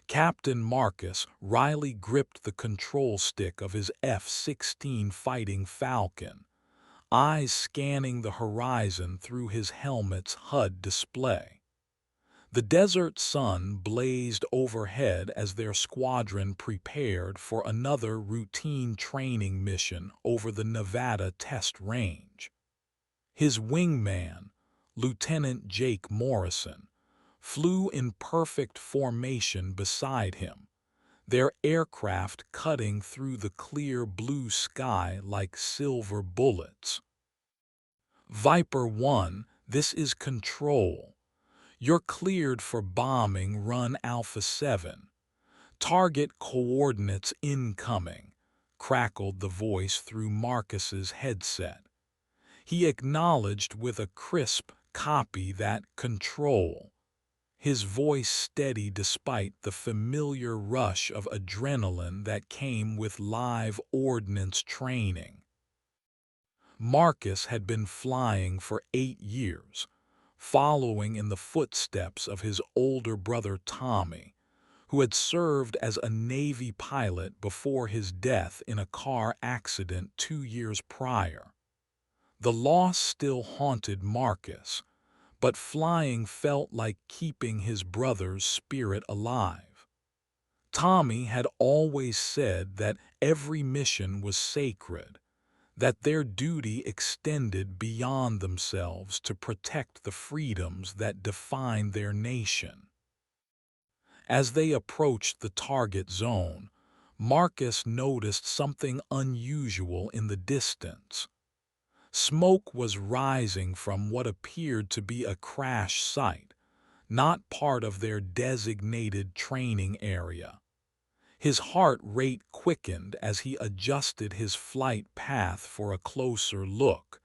Captain Marcus wryly gripped the control stick of his F-16 Fighting Falcon, eyes scanning the horizon through his helmet's HUD display. The desert sun blazed overhead as their squadron prepared for another routine training mission over the Nevada test range. His wingman, Lieutenant Jake Morrison, flew in perfect formation beside him, their aircraft cutting through the clear blue sky like silver bullets. Viper 1, this is Control. You're cleared for bombing Run Alpha 7. Target coordinates incoming, crackled the voice through Marcus's headset. He acknowledged with a crisp copy that Control, his voice steady despite the familiar rush of adrenaline that came with live ordnance training. Marcus had been flying for 8 years, following in the footsteps of his older brother Tommy, who had served as a Navy pilot before his death in a car accident 2 years prior. The loss still haunted Marcus, but flying felt like keeping his brother's spirit alive. Tommy had always said that every mission was sacred, that their duty extended beyond themselves to protect the freedoms that defined their nation. As they approached the target zone, Marcus noticed something unusual in the distance. Smoke was rising from what appeared to be a crash site, not part of their designated training area. His heart rate quickened as he adjusted his flight path for a closer look,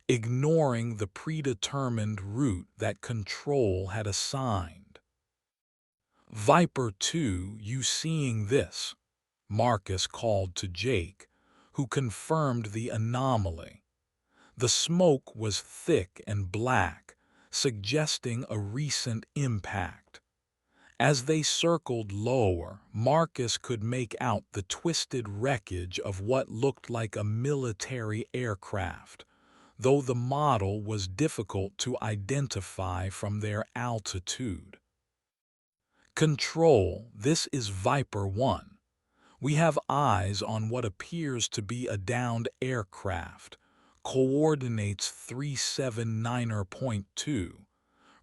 ignoring the predetermined route that Control had assigned. "Viper 2, you seeing this?" Marcus called to Jake, who confirmed the anomaly. The smoke was thick and black, suggesting a recent impact. As they circled lower, Marcus could make out the twisted wreckage of what looked like a military aircraft, though the model was difficult to identify from their altitude. "Control, this is Viper 1. We have eyes on what appears to be a downed aircraft, coordinates 379.2,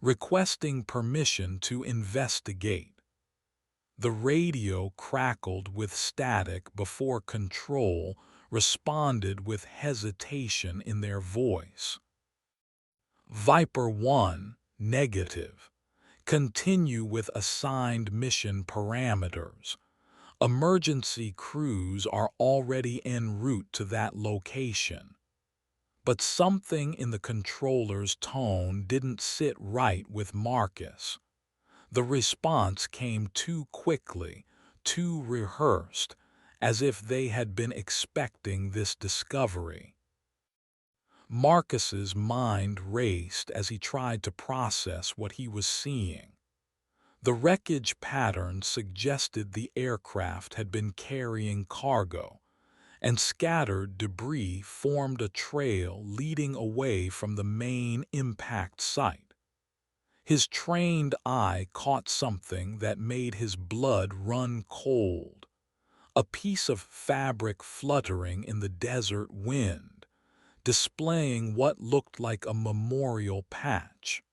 requesting permission to investigate." The radio crackled with static before Control responded with hesitation in their voice. "Viper 1, negative. Continue with assigned mission parameters. Emergency crews are already en route to that location." But something in the controller's tone didn't sit right with Marcus. The response came too quickly, too rehearsed, as if they had been expecting this discovery. Marcus's mind raced as he tried to process what he was seeing. The wreckage pattern suggested the aircraft had been carrying cargo, and scattered debris formed a trail leading away from the main impact site. His trained eye caught something that made his blood run cold. A piece of fabric fluttering in the desert wind, displaying what looked like a memorial patch.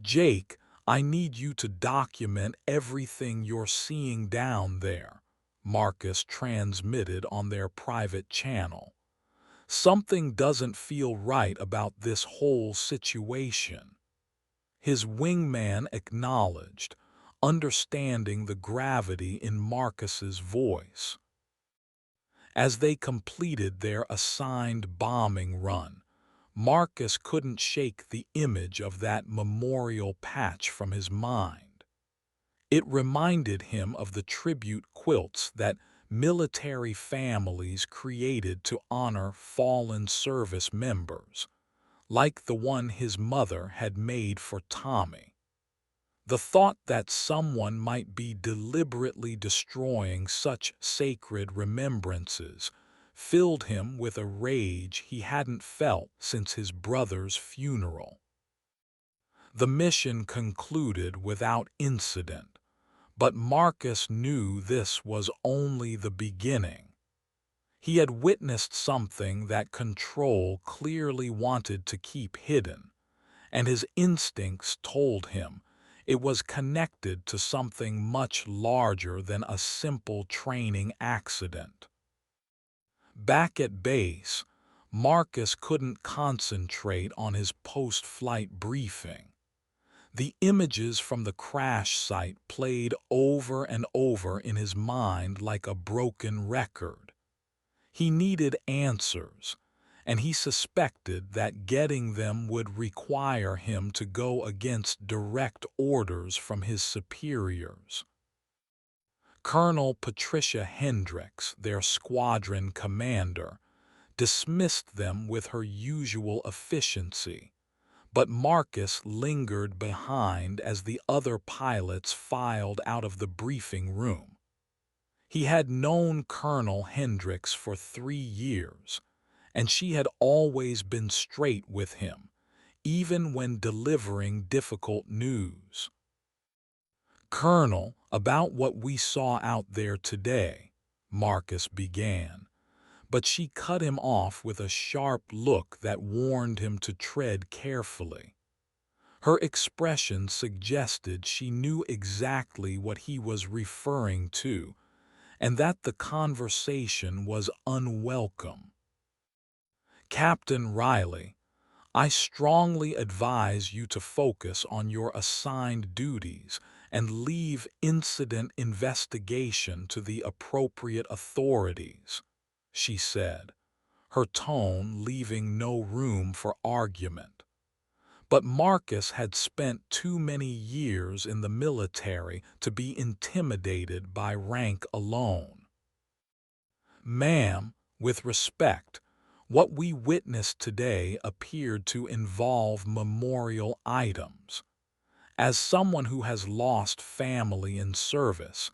"Jake, I need you to document everything you're seeing down there," Marcus transmitted on their private channel. "Something doesn't feel right about this whole situation." His wingman acknowledged, understanding the gravity in Marcus's voice. As they completed their assigned bombing run, Marcus couldn't shake the image of that memorial patch from his mind. It reminded him of the tribute quilts that military families created to honor fallen service members, like the one his mother had made for Tommy. The thought that someone might be deliberately destroying such sacred remembrances filled him with a rage he hadn't felt since his brother's funeral. The mission concluded without incident, but Marcus knew this was only the beginning. He had witnessed something that Control clearly wanted to keep hidden, and his instincts told him it was connected to something much larger than a simple training accident. Back at base, Marcus couldn't concentrate on his post-flight briefing. The images from the crash site played over and over in his mind like a broken record. He needed answers, and he suspected that getting them would require him to go against direct orders from his superiors. Colonel Patricia Hendricks, their squadron commander, dismissed them with her usual efficiency, but Marcus lingered behind as the other pilots filed out of the briefing room. He had known Colonel Hendricks for 3 years, and she had always been straight with him, even when delivering difficult news. "Colonel, about what we saw out there today," Marcus began, but she cut him off with a sharp look that warned him to tread carefully. Her expression suggested she knew exactly what he was referring to, and that the conversation was unwelcome. "Captain Riley, I strongly advise you to focus on your assigned duties and leave incident investigation to the appropriate authorities," she said, her tone leaving no room for argument. But Marcus had spent too many years in the military to be intimidated by rank alone. "Ma'am, with respect, what we witnessed today appeared to involve memorial items. As someone who has lost family in service,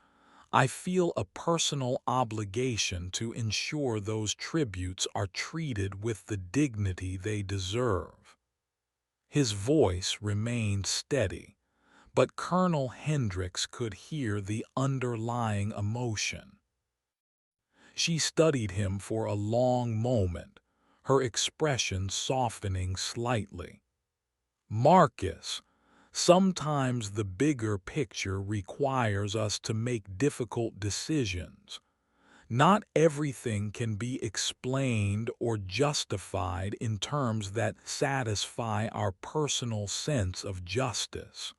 I feel a personal obligation to ensure those tributes are treated with the dignity they deserve." His voice remained steady, but Colonel Hendricks could hear the underlying emotion. She studied him for a long moment, her expression softening slightly. "Marcus, sometimes the bigger picture requires us to make difficult decisions. Not everything can be explained or justified in terms that satisfy our personal sense of justice."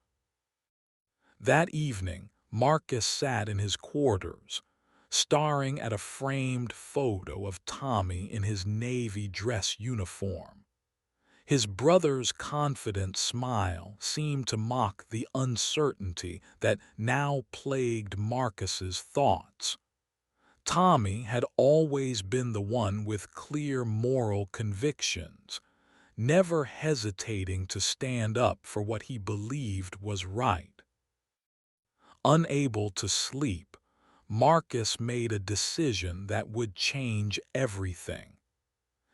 That evening, Marcus sat in his quarters, staring at a framed photo of Tommy in his Navy dress uniform. His brother's confident smile seemed to mock the uncertainty that now plagued Marcus's thoughts. Tommy had always been the one with clear moral convictions, never hesitating to stand up for what he believed was right. Unable to sleep, Marcus made a decision that would change everything.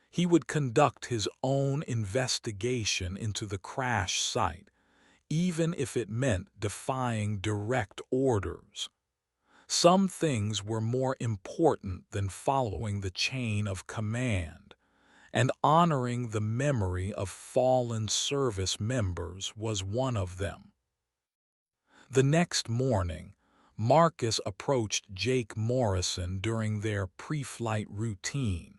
He would conduct his own investigation into the crash site, even if it meant defying direct orders. Some things were more important than following the chain of command, and honoring the memory of fallen service members was one of them. The next morning, Marcus approached Jake Morrison during their pre-flight routine.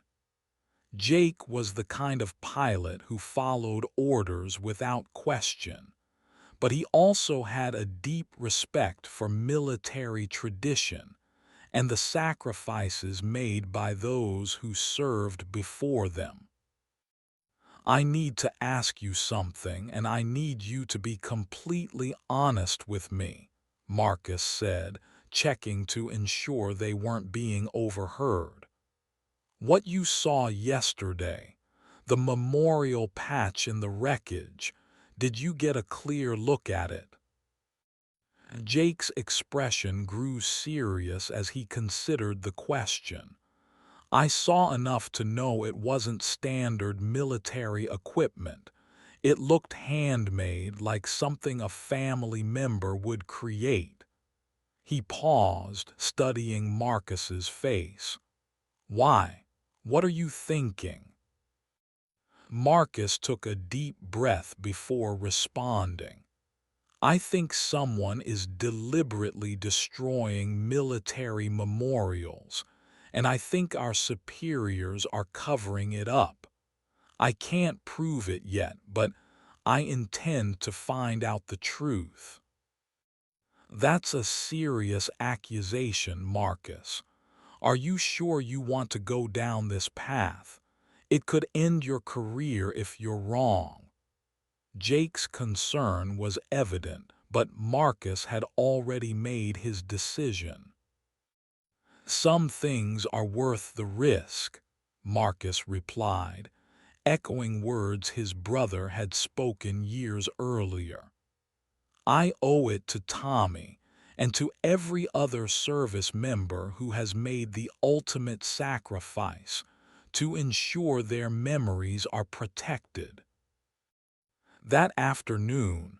Jake was the kind of pilot who followed orders without question, but he also had a deep respect for military tradition and the sacrifices made by those who served before them. "I need to ask you something, and I need you to be completely honest with me," Marcus said, checking to ensure they weren't being overheard. "What you saw yesterday, the memorial patch in the wreckage, did you get a clear look at it?" Jake's expression grew serious as he considered the question. I saw enough to know it wasn't standard military equipment. It looked handmade, like something a family member would create. He paused, studying Marcus's face. Why? What are you thinking? Marcus took a deep breath before responding. I think someone is deliberately destroying military memorials, and I think our superiors are covering it up. I can't prove it yet, but I intend to find out the truth. That's a serious accusation, Marcus. Are you sure you want to go down this path? It could end your career if you're wrong. Jake's concern was evident, but Marcus had already made his decision. Some things are worth the risk, Marcus replied, echoing words his brother had spoken years earlier. I owe it to Tommy and to every other service member who has made the ultimate sacrifice to ensure their memories are protected. That afternoon,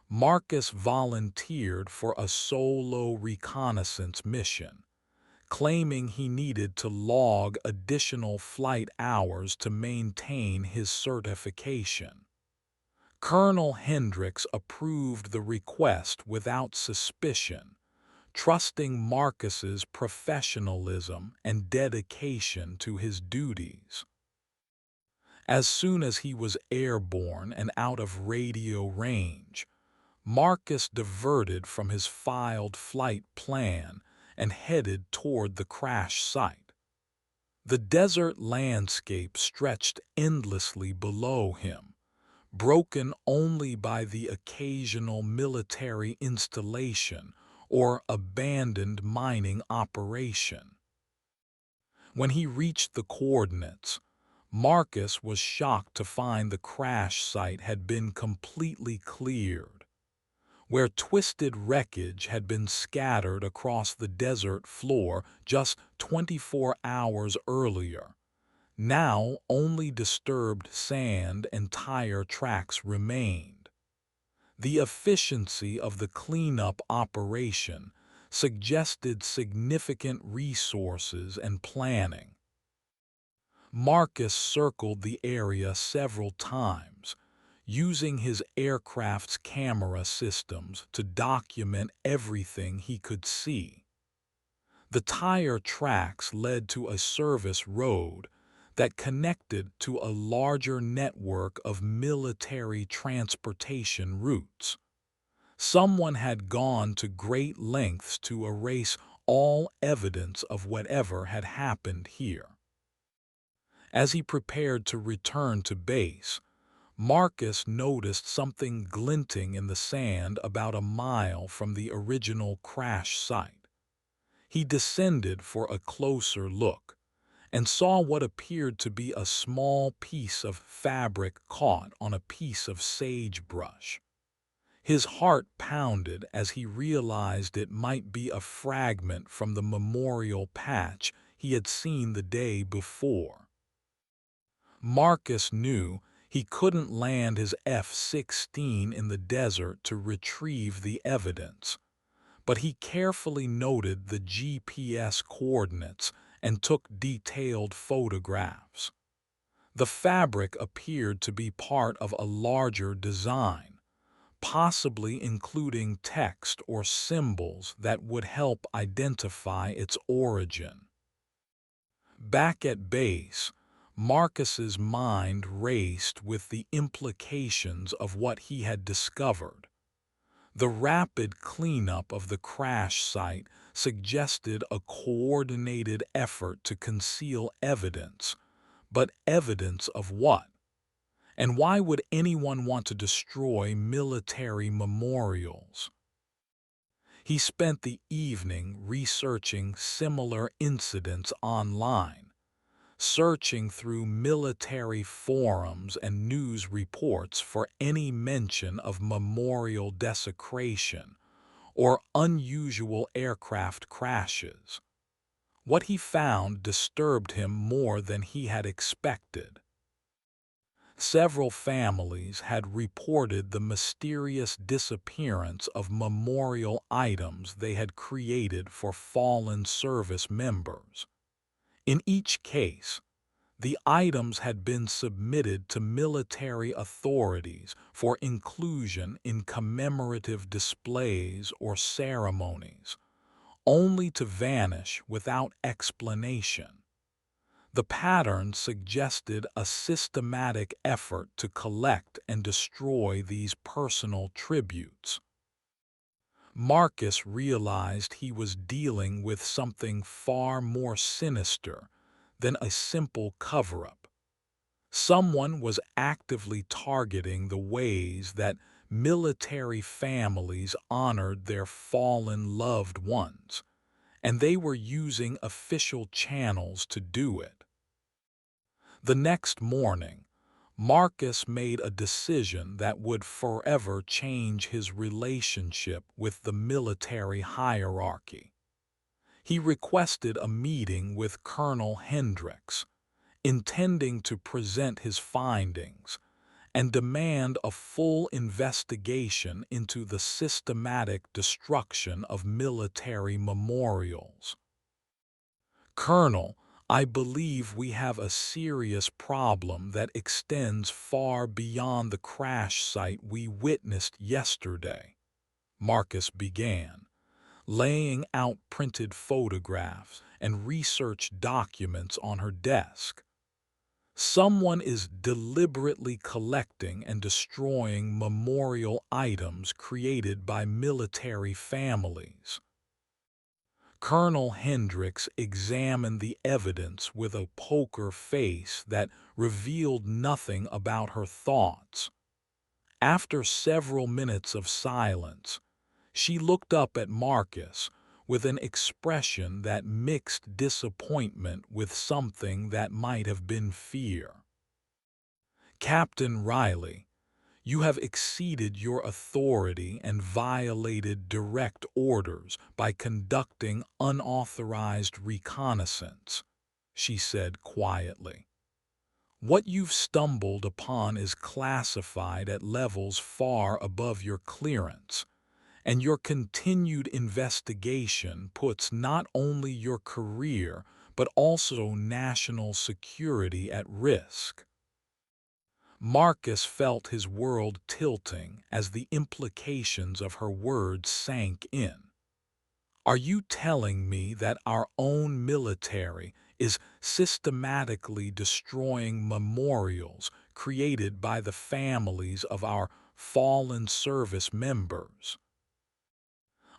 Marcus volunteered for a solo reconnaissance mission, claiming he needed to log additional flight hours to maintain his certification. Colonel Hendricks approved the request without suspicion, trusting Marcus's professionalism and dedication to his duties. As soon as he was airborne and out of radio range, Marcus diverted from his filed flight plan and headed toward the crash site. The desert landscape stretched endlessly below him, broken only by the occasional military installation or abandoned mining operation. When he reached the coordinates, Marcus was shocked to find the crash site had been completely cleared. Where twisted wreckage had been scattered across the desert floor just 24 hours earlier, now only disturbed sand and tire tracks remained. The efficiency of the cleanup operation suggested significant resources and planning. Marcus circled the area several times, using his aircraft's camera systems to document everything he could see. The tire tracks led to a service road that connected to a larger network of military transportation routes. Someone had gone to great lengths to erase all evidence of whatever had happened here. As he prepared to return to base, Marcus noticed something glinting in the sand about a mile from the original crash site. He descended for a closer look and saw what appeared to be a small piece of fabric caught on a piece of sagebrush. His heart pounded as he realized it might be a fragment from the memorial patch he had seen the day before. Marcus knew he couldn't land his F-16 in the desert to retrieve the evidence, but he carefully noted the GPS coordinates and took detailed photographs. The fabric appeared to be part of a larger design, possibly including text or symbols that would help identify its origin. Back at base, Marcus's mind raced with the implications of what he had discovered. The rapid cleanup of the crash site suggested a coordinated effort to conceal evidence, but evidence of what? And why would anyone want to destroy military memorials? He spent the evening researching similar incidents online, searching through military forums and news reports for any mention of memorial desecration or unusual aircraft crashes. What he found disturbed him more than he had expected. Several families had reported the mysterious disappearance of memorial items they had created for fallen service members. In each case, the items had been submitted to military authorities for inclusion in commemorative displays or ceremonies, only to vanish without explanation. The pattern suggested a systematic effort to collect and destroy these personal tributes. Marcus realized he was dealing with something far more sinister than a simple cover-up. Someone was actively targeting the ways that military families honored their fallen loved ones, and they were using official channels to do it. The next morning, Marcus made a decision that would forever change his relationship with the military hierarchy. He requested a meeting with Colonel Hendricks, intending to present his findings and demand a full investigation into the systematic destruction of military memorials. "Colonel, I believe we have a serious problem that extends far beyond the crash site we witnessed yesterday," Marcus began, laying out printed photographs and research documents on her desk. "Someone is deliberately collecting and destroying memorial items created by military families." Colonel Hendricks examined the evidence with a poker face that revealed nothing about her thoughts. After several minutes of silence, she looked up at Marcus with an expression that mixed disappointment with something that might have been fear. "Captain Riley, you have exceeded your authority and violated direct orders by conducting unauthorized reconnaissance," she said quietly. "What you've stumbled upon is classified at levels far above your clearance, and your continued investigation puts not only your career but also national security at risk." Marcus felt his world tilting as the implications of her words sank in. "Are you telling me that our own military is systematically destroying memorials created by the families of our fallen service members?"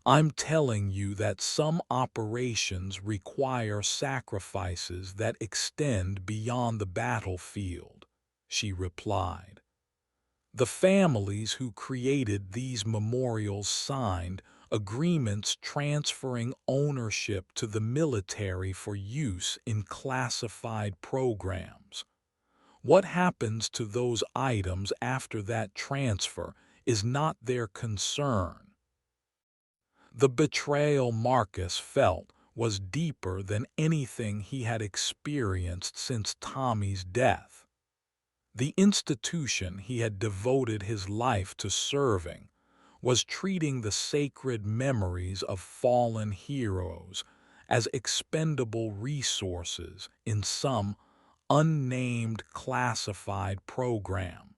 "I'm telling you that some operations require sacrifices that extend beyond the battlefield," she replied. "The families who created these memorials signed agreements transferring ownership to the military for use in classified programs. What happens to those items after that transfer is not their concern." The betrayal Marcus felt was deeper than anything he had experienced since Tommy's death. The institution he had devoted his life to serving was treating the sacred memories of fallen heroes as expendable resources in some unnamed classified program.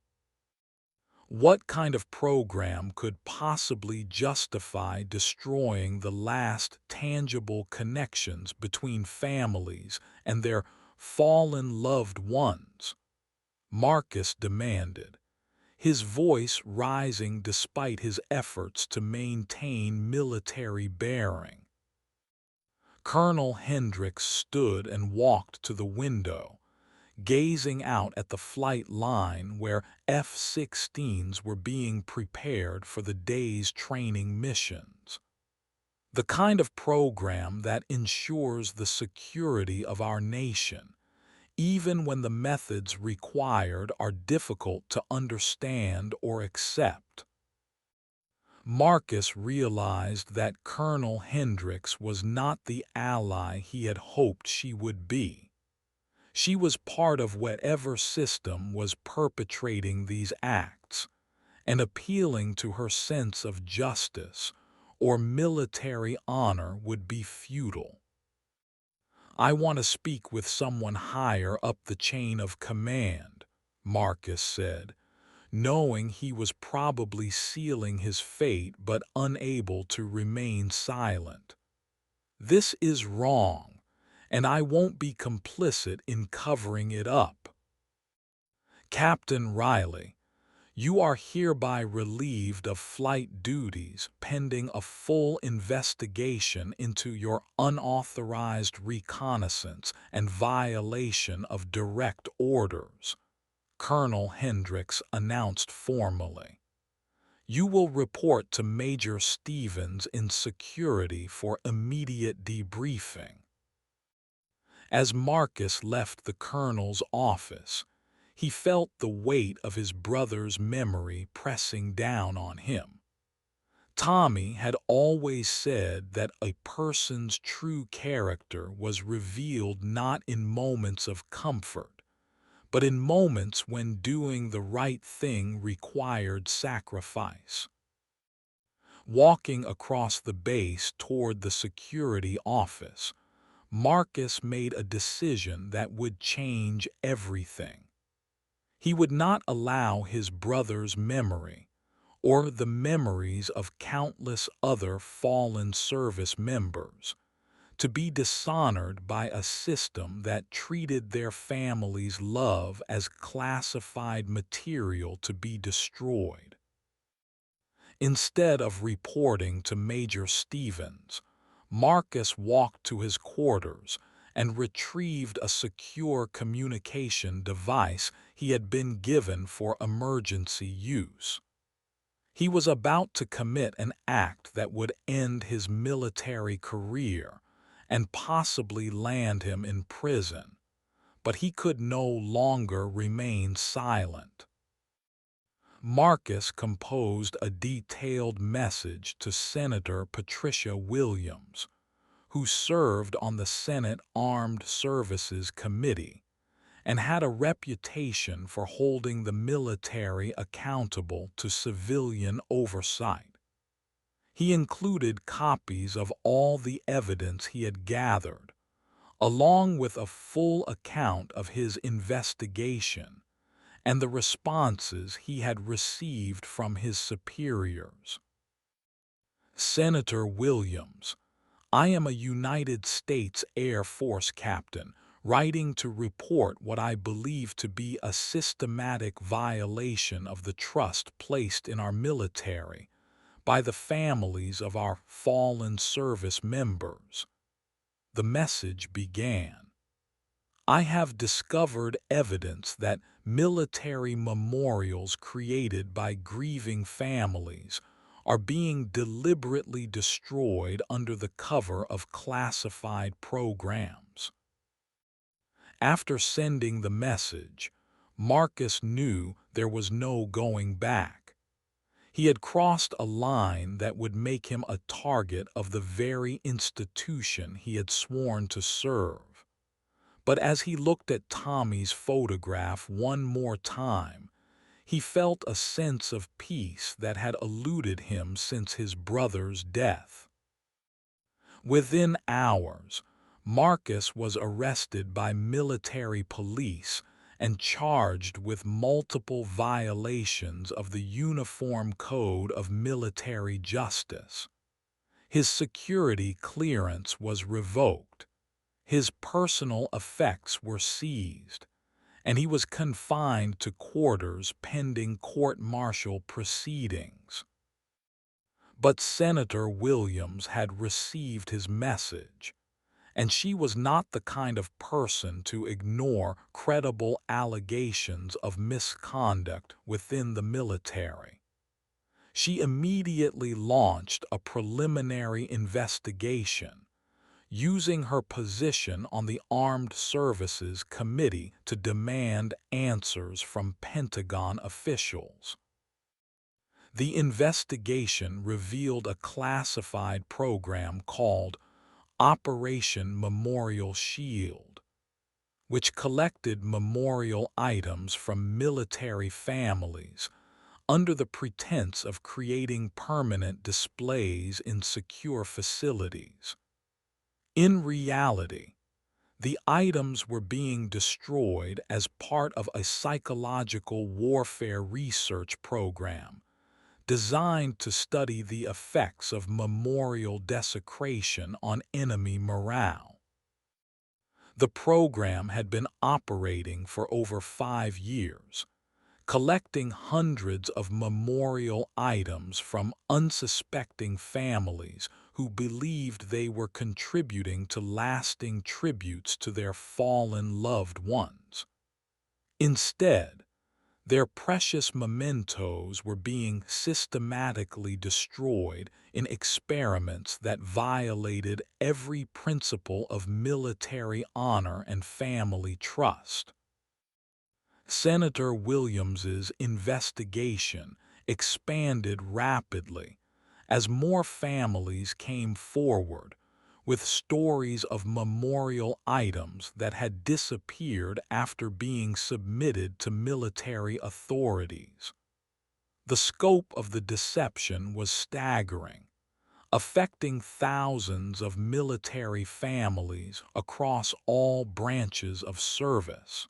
What kind of program could possibly justify destroying the last tangible connections between families and their fallen loved ones? Marcus demanded, his voice rising despite his efforts to maintain military bearing. Colonel Hendricks stood and walked to the window, gazing out at the flight line where F-16s were being prepared for the day's training missions. "The kind of program that ensures the security of our nation, even when the methods required are difficult to understand or accept." Marcus realized that Colonel Hendricks was not the ally he had hoped she would be. She was part of whatever system was perpetrating these acts, and appealing to her sense of justice or military honor would be futile. "I want to speak with someone higher up the chain of command," Marcus said, knowing he was probably sealing his fate but unable to remain silent. "This is wrong, and I won't be complicit in covering it up. Captain Riley, you are hereby relieved of flight duties pending a full investigation into your unauthorized reconnaissance and violation of direct orders," Colonel Hendricks announced formally. "You will report to Major Stevens in security for immediate debriefing." As Marcus left the colonel's office, he felt the weight of his brother's memory pressing down on him. Tommy had always said that a person's true character was revealed not in moments of comfort, but in moments when doing the right thing required sacrifice. Walking across the base toward the security office, Marcus made a decision that would change everything. He would not allow his brother's memory, or the memories of countless other fallen service members, to be dishonored by a system that treated their family's love as classified material to be destroyed. Instead of reporting to Major Stevens, Marcus walked to his quarters and retrieved a secure communication device he had been given for emergency use. He was about to commit an act that would end his military career and possibly land him in prison, but he could no longer remain silent. Marcus composed a detailed message to Senator Patricia Williams, who served on the Senate Armed Services Committee and had a reputation for holding the military accountable to civilian oversight. He included copies of all the evidence he had gathered, along with a full account of his investigation and the responses he had received from his superiors. "Senator Williams, I am a United States Air Force captain writing to report what I believe to be a systematic violation of the trust placed in our military by the families of our fallen service members," the message began. "I have discovered evidence that military memorials created by grieving families are being deliberately destroyed under the cover of classified programs." After sending the message, Marcus knew there was no going back. He had crossed a line that would make him a target of the very institution he had sworn to serve. But as he looked at Tommy's photograph one more time, he felt a sense of peace that had eluded him since his brother's death. Within hours, Marcus was arrested by military police and charged with multiple violations of the Uniform Code of Military Justice. His security clearance was revoked, his personal effects were seized, and he was confined to quarters pending court-martial proceedings. But Senator Williams had received his message, and she was not the kind of person to ignore credible allegations of misconduct within the military. She immediately launched a preliminary investigation, using her position on the Armed Services Committee to demand answers from Pentagon officials. The investigation revealed a classified program called Operation Memorial Shield, which collected memorial items from military families under the pretense of creating permanent displays in secure facilities. In reality, the items were being destroyed as part of a psychological warfare research program designed to study the effects of memorial desecration on enemy morale. The program had been operating for over 5 years, collecting hundreds of memorial items from unsuspecting families who believed they were contributing to lasting tributes to their fallen loved ones. Instead, their precious mementos were being systematically destroyed in experiments that violated every principle of military honor and family trust. Senator Williams's investigation expanded rapidly as more families came forward with stories of memorial items that had disappeared after being submitted to military authorities. The scope of the deception was staggering, affecting thousands of military families across all branches of service.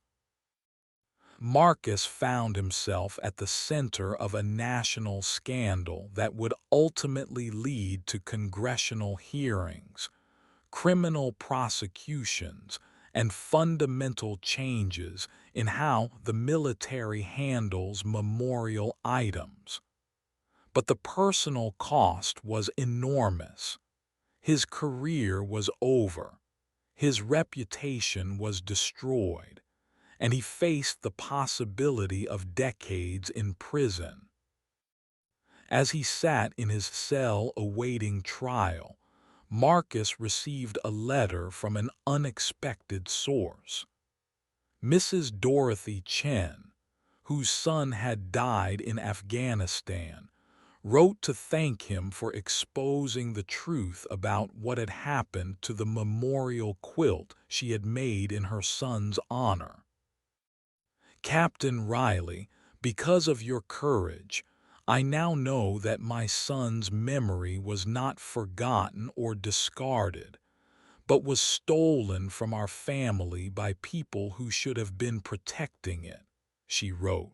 Marcus found himself at the center of a national scandal that would ultimately lead to congressional hearings, criminal prosecutions, and fundamental changes in how the military handles memorial items. But the personal cost was enormous. His career was over, his reputation was destroyed, and he faced the possibility of decades in prison. As he sat in his cell awaiting trial, Marcus received a letter from an unexpected source. Mrs. Dorothy Chen, whose son had died in Afghanistan, wrote to thank him for exposing the truth about what had happened to the memorial quilt she had made in her son's honor. Captain Riley, because of your courage, I now know that my son's memory was not forgotten or discarded, but was stolen from our family by people who should have been protecting it, she wrote.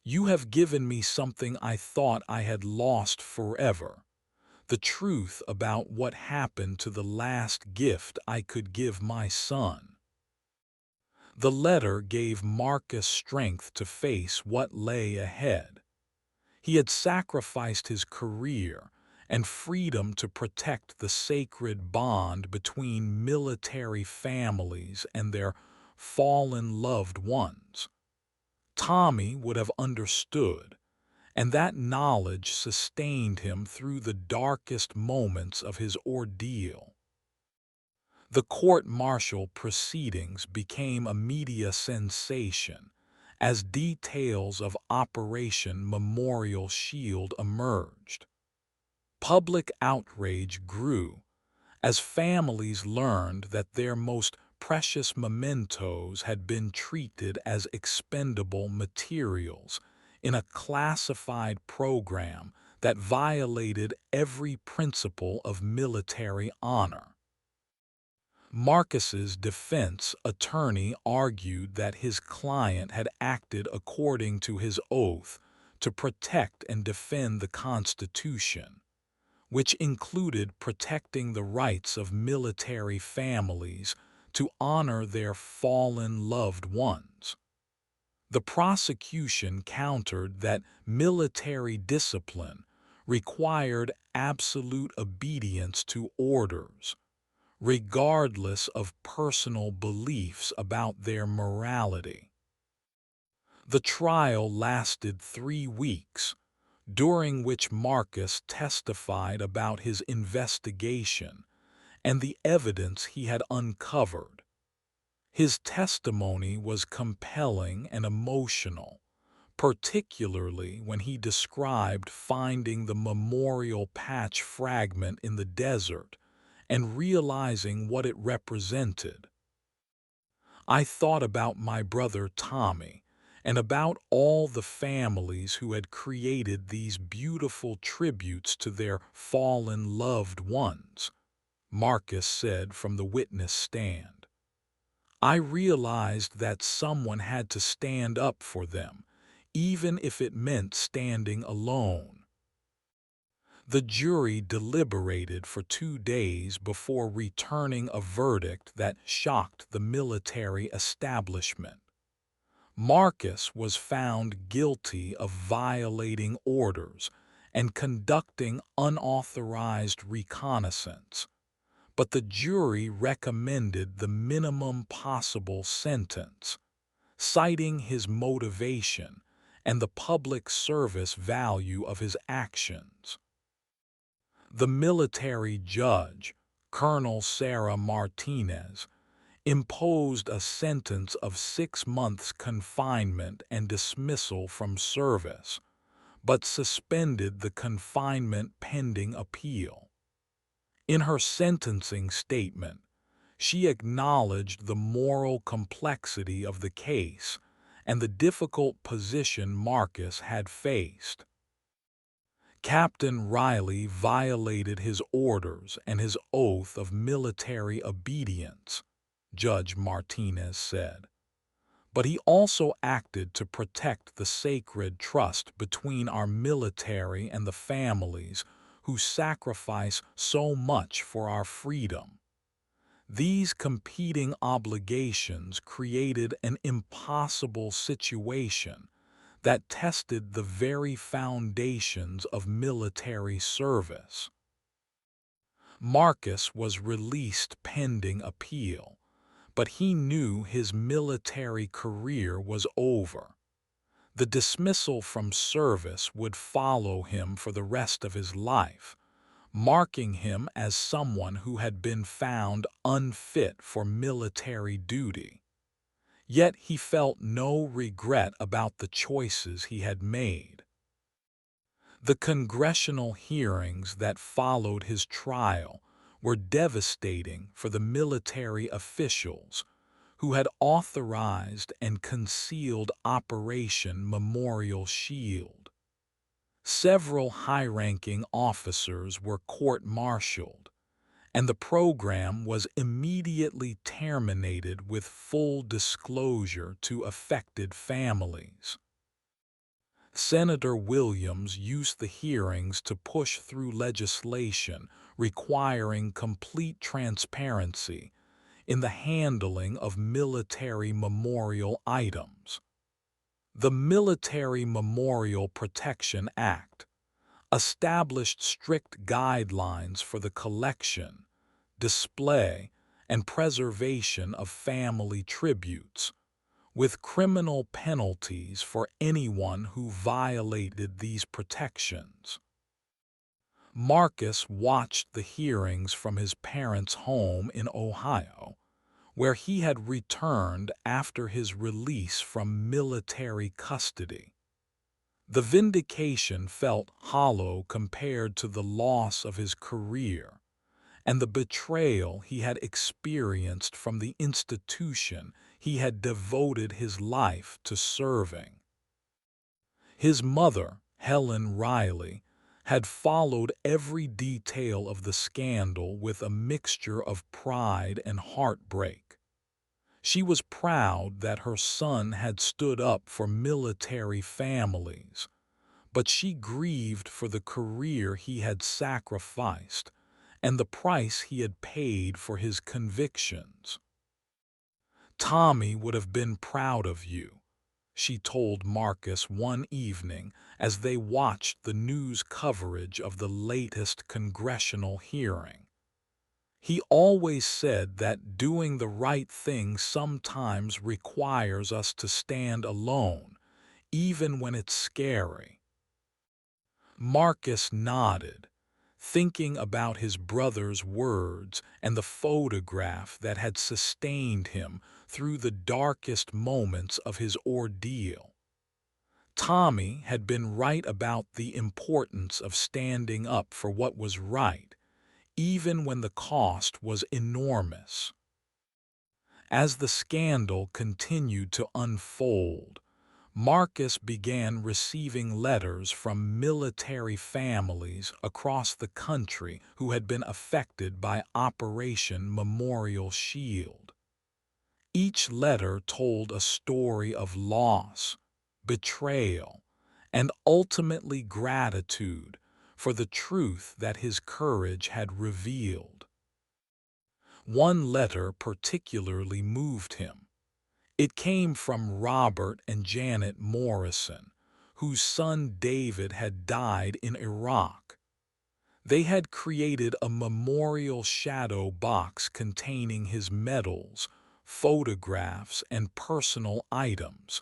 You have given me something I thought I had lost forever, the truth about what happened to the last gift I could give my son. The letter gave Marcus strength to face what lay ahead. He had sacrificed his career and freedom to protect the sacred bond between military families and their fallen loved ones. Tommy would have understood, and that knowledge sustained him through the darkest moments of his ordeal. The court-martial proceedings became a media sensation as details of Operation Memorial Shield emerged. Public outrage grew as families learned that their most precious mementos had been treated as expendable materials in a classified program that violated every principle of military honor. Marcus's defense attorney argued that his client had acted according to his oath to protect and defend the Constitution, which included protecting the rights of military families to honor their fallen loved ones. The prosecution countered that military discipline required absolute obedience to orders, regardless of personal beliefs about their morality. The trial lasted 3 weeks, during which Marcus testified about his investigation and the evidence he had uncovered. His testimony was compelling and emotional, particularly when he described finding the memorial patch fragment in the desert and realizing what it represented. I thought about my brother Tommy and about all the families who had created these beautiful tributes to their fallen loved ones, Marcus said from the witness stand. I realized that someone had to stand up for them, even if it meant standing alone. The jury deliberated for 2 days before returning a verdict that shocked the military establishment. Marcus was found guilty of violating orders and conducting unauthorized reconnaissance, but the jury recommended the minimum possible sentence, citing his motivation and the public service value of his actions. The military judge, Colonel Sarah Martinez, imposed a sentence of 6 months confinement and dismissal from service, but suspended the confinement pending appeal. In her sentencing statement, she acknowledged the moral complexity of the case and the difficult position Marcus had faced. Captain Riley violated his orders and his oath of military obedience, Judge Martinez said. But he also acted to protect the sacred trust between our military and the families who sacrifice so much for our freedom. These competing obligations created an impossible situation that tested the very foundations of military service. Marcus was released pending appeal, but he knew his military career was over. The dismissal from service would follow him for the rest of his life, marking him as someone who had been found unfit for military duty. Yet he felt no regret about the choices he had made. The congressional hearings that followed his trial were devastating for the military officials who had authorized and concealed Operation Memorial Shield. Several high-ranking officers were court-martialed, and the program was immediately terminated with full disclosure to affected families. Senator Williams used the hearings to push through legislation requiring complete transparency in the handling of military memorial items. The Military Memorial Protection Act established strict guidelines for the collection, display, and preservation of family tributes, with criminal penalties for anyone who violated these protections. Marcus watched the hearings from his parents' home in Ohio, where he had returned after his release from military custody. The vindication felt hollow compared to the loss of his career and the betrayal he had experienced from the institution he had devoted his life to serving. His mother, Helen Riley, had followed every detail of the scandal with a mixture of pride and heartbreak. She was proud that her son had stood up for military families, but she grieved for the career he had sacrificed and the price he had paid for his convictions. "Tommy would have been proud of you," she told Marcus one evening as they watched the news coverage of the latest congressional hearing. "He always said that doing the right thing sometimes requires us to stand alone, even when it's scary." Marcus nodded, thinking about his brother's words and the photograph that had sustained him through the darkest moments of his ordeal. Tommy had been right about the importance of standing up for what was right, even when the cost was enormous. As the scandal continued to unfold, Marcus began receiving letters from military families across the country who had been affected by Operation Memorial Shield. Each letter told a story of loss, betrayal, and ultimately gratitude for the truth that his courage had revealed. One letter particularly moved him. It came from Robert and Janet Morrison, whose son David had died in Iraq. They had created a memorial shadow box containing his medals, photographs, and personal items,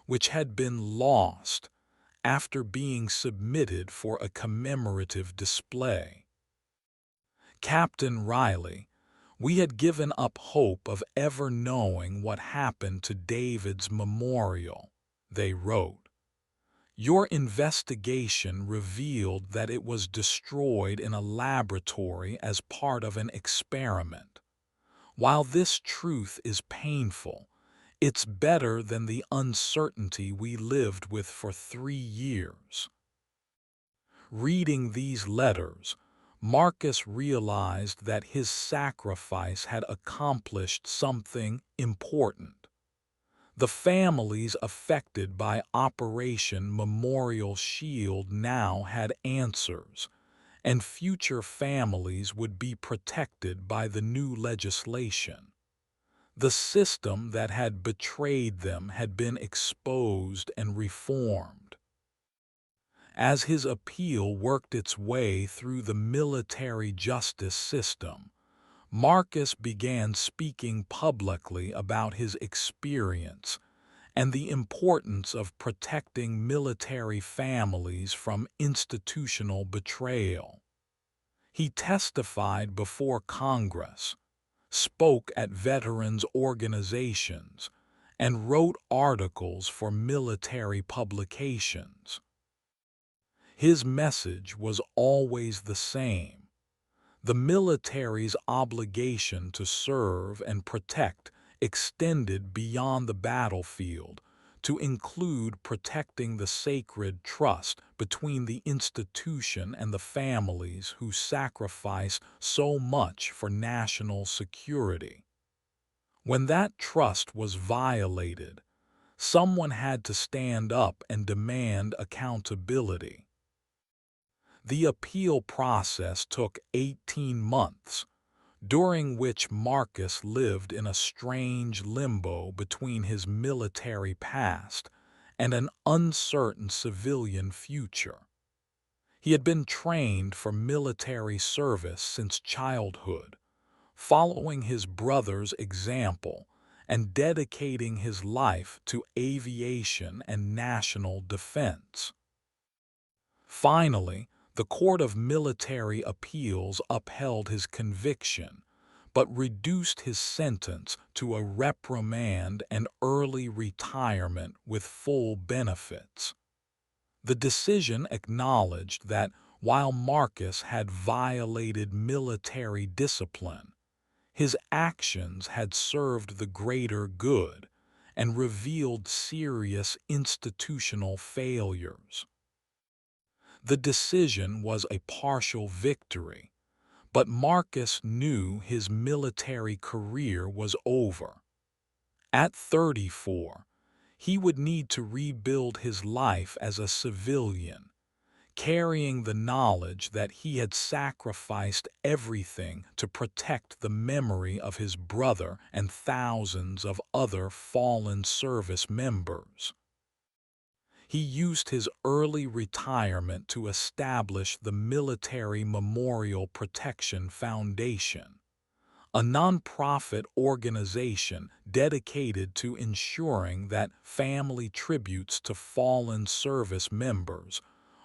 which had been lost after being submitted for a commemorative display. Captain Riley, we had given up hope of ever knowing what happened to David's memorial, they wrote. Your investigation revealed that it was destroyed in a laboratory as part of an experiment. While this truth is painful, it's better than the uncertainty we lived with for 3 years. Reading these letters, Marcus realized that his sacrifice had accomplished something important. The families affected by Operation Memorial Shield now had answers, and future families would be protected by the new legislation. The system that had betrayed them had been exposed and reformed. As his appeal worked its way through the military justice system, Marcus began speaking publicly about his experience and the importance of protecting military families from institutional betrayal. He testified before Congress, spoke at veterans organizations, and wrote articles for military publications. His message was always the same: the military's obligation to serve and protect extended beyond the battlefield, to include protecting the sacred trust between the institution and the families who sacrifice so much for national security. When that trust was violated, someone had to stand up and demand accountability. The appeal process took 18 months, during which Marcus lived in a strange limbo between his military past and an uncertain civilian future. He had been trained for military service since childhood, following his brother's example and dedicating his life to aviation and national defense. Finally, the Court of Military Appeals upheld his conviction, but reduced his sentence to a reprimand and early retirement with full benefits. The decision acknowledged that while Marcus had violated military discipline, his actions had served the greater good and revealed serious institutional failures. The decision was a partial victory, but Marcus knew his military career was over. At 34, he would need to rebuild his life as a civilian, carrying the knowledge that he had sacrificed everything to protect the memory of his brother and thousands of other fallen service members. He used his early retirement to establish the Military Memorial Protection Foundation, a nonprofit organization dedicated to ensuring that family tributes to fallen service members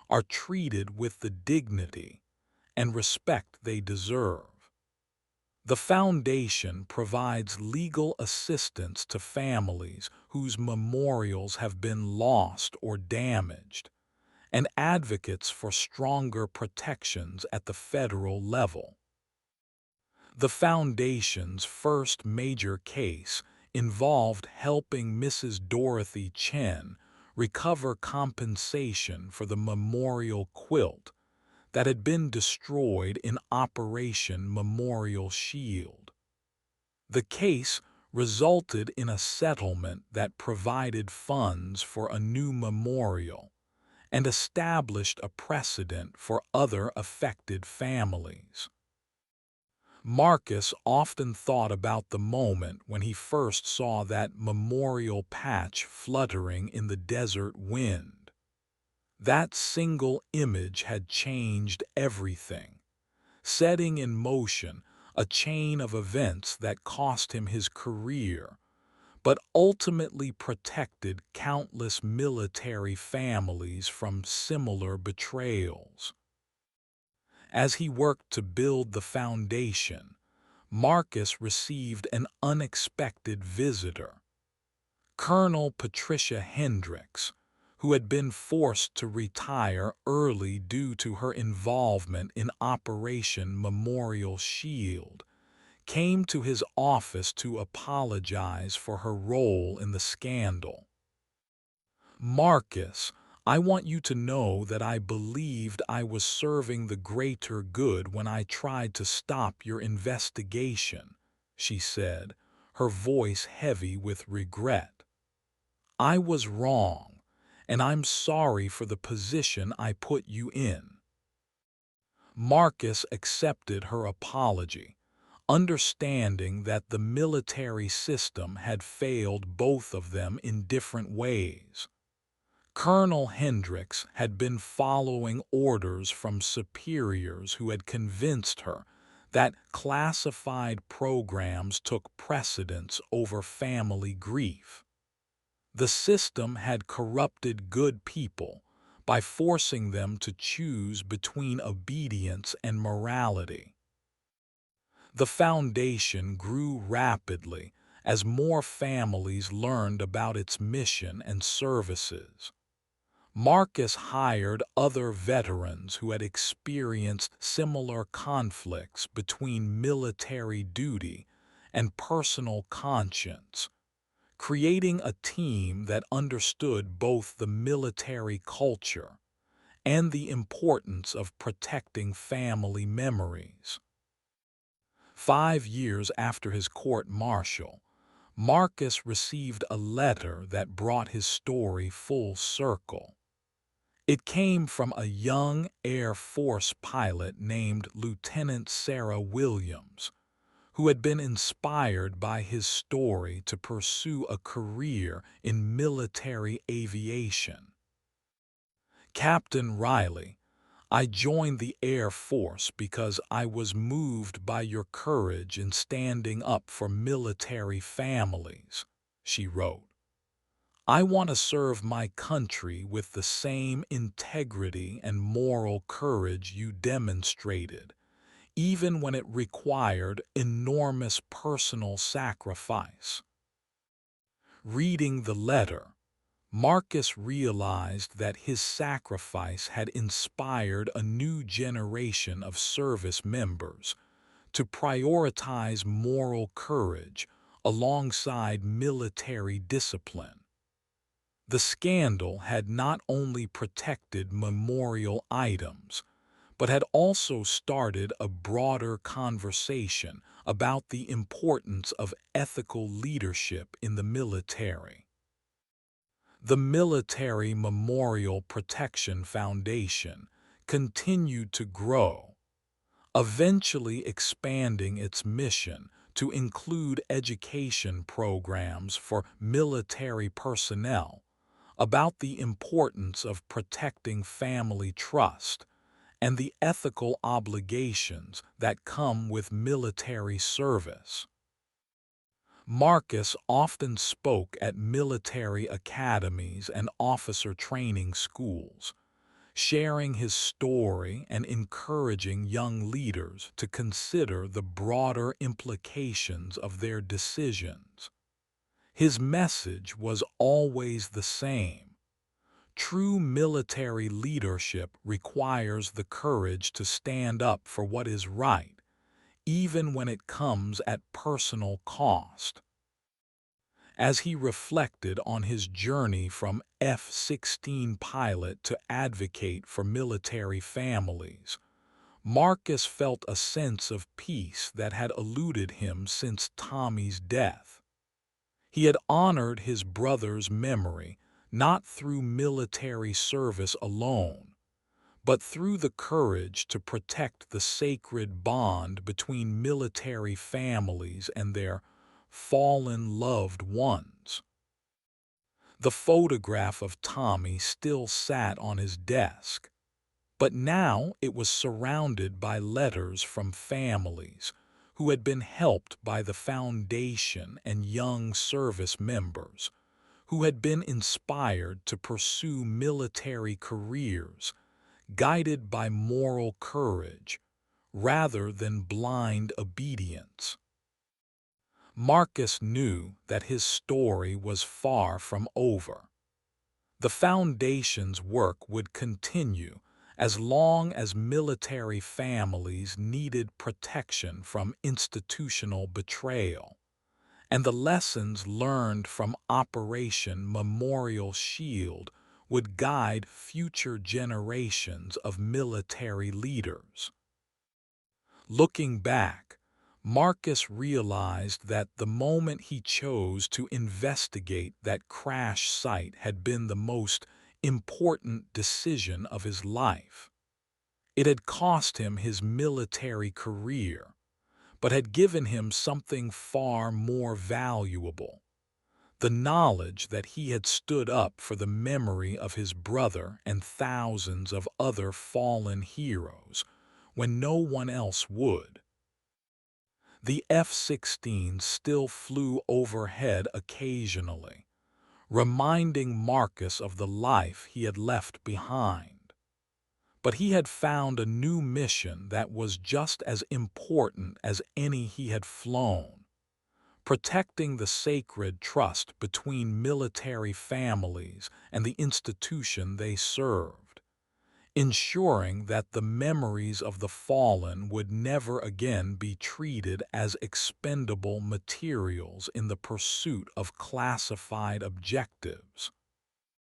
are treated with the dignity and respect they deserve. The foundation provides legal assistance to families whose memorials have been lost or damaged, and advocates for stronger protections at the federal level. The Foundation's first major case involved helping Mrs. Dorothy Chen recover compensation for the memorial quilt that had been destroyed in Operation Memorial Shield. The case resulted in a settlement that provided funds for a new memorial and established a precedent for other affected families. Marcus often thought about the moment when he first saw that memorial patch fluttering in the desert wind. That single image had changed everything, setting in motion a chain of events that cost him his career, but ultimately protected countless military families from similar betrayals. As he worked to build the foundation, Marcus received an unexpected visitor. Colonel Patricia Hendricks, who had been forced to retire early due to her involvement in Operation Memorial Shield, came to his office to apologize for her role in the scandal. "Marcus, I want you to know that I believed I was serving the greater good when I tried to stop your investigation," she said, her voice heavy with regret. "I was wrong, and I'm sorry for the position I put you in." Marcus accepted her apology, understanding that the military system had failed both of them in different ways. Colonel Hendricks had been following orders from superiors who had convinced her that classified programs took precedence over family grief. The system had corrupted good people by forcing them to choose between obedience and morality. The foundation grew rapidly as more families learned about its mission and services. Marcus hired other veterans who had experienced similar conflicts between military duty and personal conscience, creating a team that understood both the military culture and the importance of protecting family memories. 5 years after his court-martial, Marcus received a letter that brought his story full circle. It came from a young Air Force pilot named Lieutenant Sarah Williams, who had been inspired by his story to pursue a career in military aviation. "Captain Riley, I joined the Air Force because I was moved by your courage in standing up for military families," she wrote. "I want to serve my country with the same integrity and moral courage you demonstrated, even when it required enormous personal sacrifice." Reading the letter, Marcus realized that his sacrifice had inspired a new generation of service members to prioritize moral courage alongside military discipline. The scandal had not only protected memorial items, but had also started a broader conversation about the importance of ethical leadership in the military. The Military Memorial Protection Foundation continued to grow, eventually expanding its mission to include education programs for military personnel about the importance of protecting family trust and the ethical obligations that come with military service. Marcus often spoke at military academies and officer training schools, sharing his story and encouraging young leaders to consider the broader implications of their decisions. His message was always the same. True military leadership requires the courage to stand up for what is right, even when it comes at personal cost. As he reflected on his journey from F-16 pilot to advocate for military families, Marcus felt a sense of peace that had eluded him since Tommy's death. He had honored his brother's memory not through military service alone, but through the courage to protect the sacred bond between military families and their fallen loved ones. The photograph of Tommy still sat on his desk, but now it was surrounded by letters from families who had been helped by the foundation and young service members who had been inspired to pursue military careers, guided by moral courage rather than blind obedience. Marcus knew that his story was far from over. The Foundation's work would continue as long as military families needed protection from institutional betrayal, and the lessons learned from Operation Memorial Shield would guide future generations of military leaders. Looking back, Marcus realized that the moment he chose to investigate that crash site had been the most important decision of his life. It had cost him his military career, but had given him something far more valuable: the knowledge that he had stood up for the memory of his brother and thousands of other fallen heroes when no one else would. The F-16s still flew overhead occasionally, reminding Marcus of the life he had left behind. But he had found a new mission that was just as important as any he had flown: protecting the sacred trust between military families and the institution they served, ensuring that the memories of the fallen would never again be treated as expendable materials in the pursuit of classified objectives.